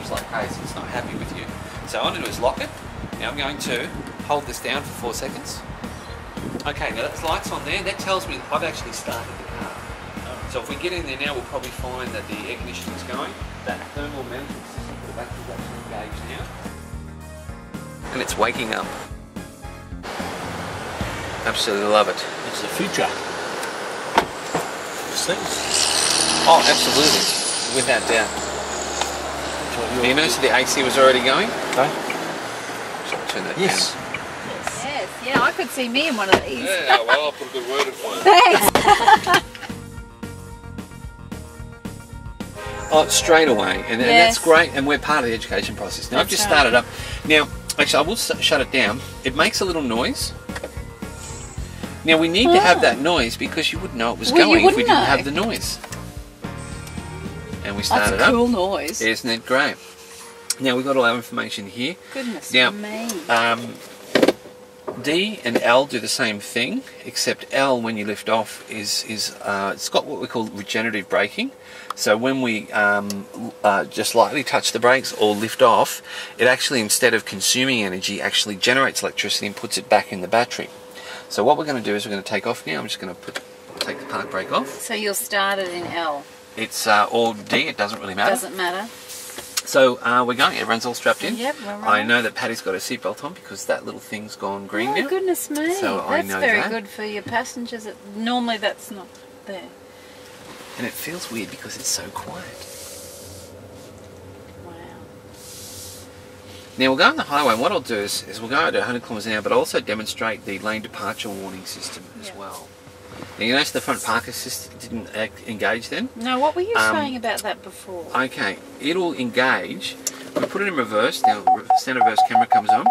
beeps like crazy. It's not happy with you. So all I'm going to do is lock it. Now I'm going to hold this down for 4 seconds. Okay, now that's lights on there. That tells me I've actually started the car. So if we get in there now, we'll probably find that the air conditioning is going. That thermal management system for the battery is actually engaged now. And it's waking up. Absolutely love it. It's the future. Oh, absolutely. Without doubt. You notice the AC was already going? Okay. Turn that yes. down. Yes, yeah, I could see me in one of these. Yeah, well, I'll put a good word in for you. Thanks. Oh, straight away, and Yes. that's great, and we're part of the education process. Now, I've just started up. Now, actually, I will shut it down. It makes a little noise. Now, we need to have that noise because you wouldn't know it was going if we didn't have the noise. And we started That's a cool up. noise. Isn't it great? Now, we've got all our information here. Goodness Now, me. D and L do the same thing, except L, when you lift off, it's got what we call regenerative braking. So when we just lightly touch the brakes or lift off, it actually, instead of consuming energy, actually generates electricity and puts it back in the battery. So what we're going to do is we're going to take off now. I'm just going to take the park brake off. So you'll start it in L. It's or D, it doesn't really matter. Doesn't matter. So we're going, everyone's all strapped in. Yep, we're right. I know that Patty's got her seatbelt on because that little thing's gone green now. Oh, goodness me. So I That's know very that. good for your passengers. Normally that's not there. And it feels weird because it's so quiet. Wow. Now we'll go on the highway, and what I'll do is we'll go at 100 kilometres an hour, but I'll also demonstrate the lane departure warning system as well. Now you notice the front park assist didn't engage then? No, what were you saying about that before? Okay, it'll engage. We put it in reverse, now standard reverse camera comes on.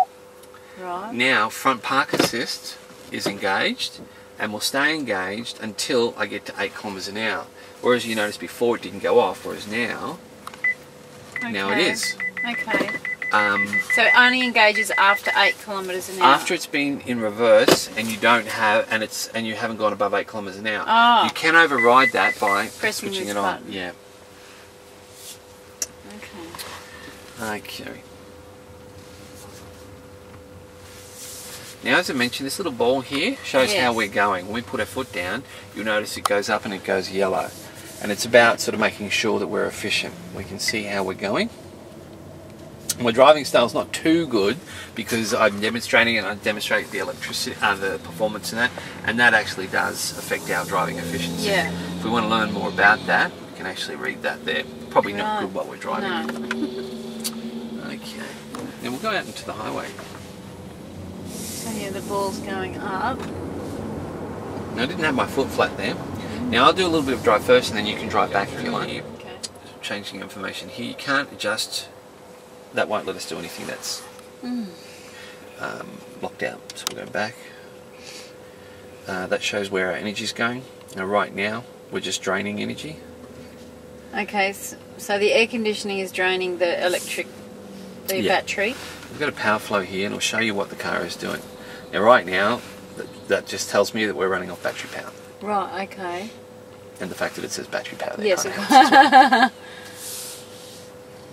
Right. Now front park assist is engaged and will stay engaged until I get to 8 kilometres an hour. Whereas you noticed before it didn't go off, whereas now it is. Okay. So it only engages after 8 kilometres an hour. After it's been in reverse and you don't have and you haven't gone above 8 kilometres an hour. Oh. You can override that by Pressing switching this it on. button. Yeah. Okay. Okay. Now, as I mentioned, this little ball here shows how we're going. When we put our foot down, you'll notice it goes up and it goes yellow. And it's about sort of making sure that we're efficient. We can see how we're going. My driving style's not too good because I'm demonstrating it. I demonstrate the electricity, the performance in that, and that actually does affect our driving efficiency. Yeah. If we want to learn more about that, we can actually read that there. Probably not good while we're driving. No. Okay. Now we'll go out into the highway. So yeah, the ball's going up. Now I didn't have my foot flat there. Now I'll do a little bit of drive first, and then you can drive back if you like. Okay. Changing information here. You can't adjust. That won't let us do anything that's locked out. So we'll go back. That shows where our energy is going. Now right now we're just draining energy. Okay, so the air conditioning is draining the battery. We've got a power flow here, and it'll show you what the car is doing. Now right now, that just tells me that we're running off battery power. Right, okay. And the fact that it says battery power there Yes, kind of helps as well.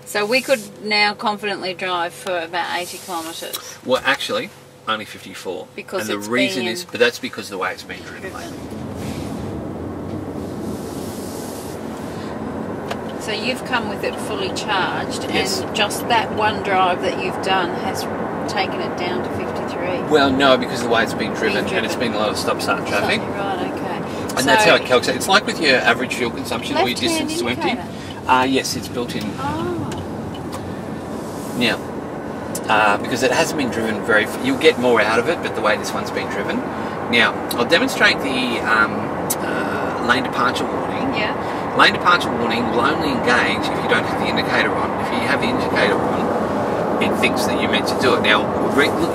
So we could now confidently drive for about 80 kilometres. Well, actually, only 54. Because and the reason is, but that's because of the way it's been driven. So you've come with it fully charged, Yes. and just that one drive that you've done has taken it down to 53. Well, no, because of the way it's been driven, and it's been a lot of stop-start traffic. Right, okay. And that's how it calculates. It's like with your average fuel consumption or your Left-hand distance to empty. indicator? Yes, it's built in. Oh. Now, because it hasn't been driven you'll get more out of it, but the way this one's been driven. Now, I'll demonstrate the lane departure warning. Yeah. Lane departure warning will only engage if you don't have the indicator on. If you have the indicator on, it thinks that you're meant to do it. Now,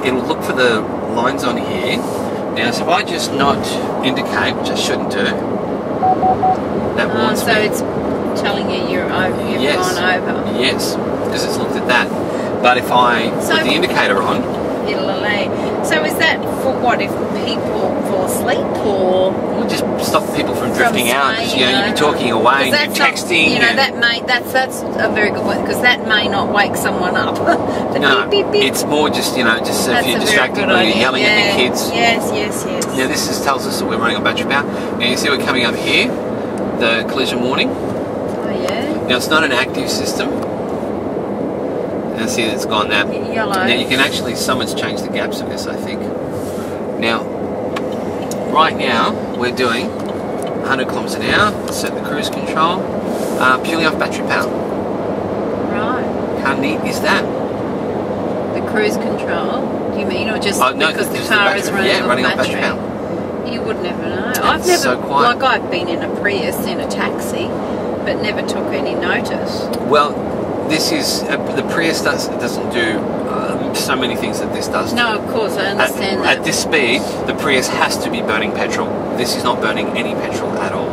it'll look for the lines on here. Now, so if I just not indicate, which I shouldn't do, that warns me. So it's telling you you've gone over. Yes, because it's looked at that. But if I put the indicator on, it'll allay. So is that for what? If people fall asleep or? We'll just stop people from drifting out. Because, you know, you'd be talking away, and you're texting. You know, that's a very good point, because that may not wake someone up. No, beep, beep, beep. it's more just, you know, just if you're distracted or you're yelling at the kids. Yes. Now this tells us that we're running on battery power. Now you see we're coming up here, the collision warning. Oh yeah. Now it's not an active system. And see it's gone now. Yellow. Now you can actually, someone's changed the gaps of this, I think. Now, right now we're doing 100 kilometers an hour. Set the cruise control, purely off battery power. Right. How neat is that? The cruise control. Do you mean, or just No, because the just car is running on battery power. You would never know. It's so quiet. Like I've been in a Prius in a taxi, but never took any notice. Well, this is the Prius doesn't do so many things that this does. No, of course I understand that. At this speed, the Prius has to be burning petrol. This is not burning any petrol at all.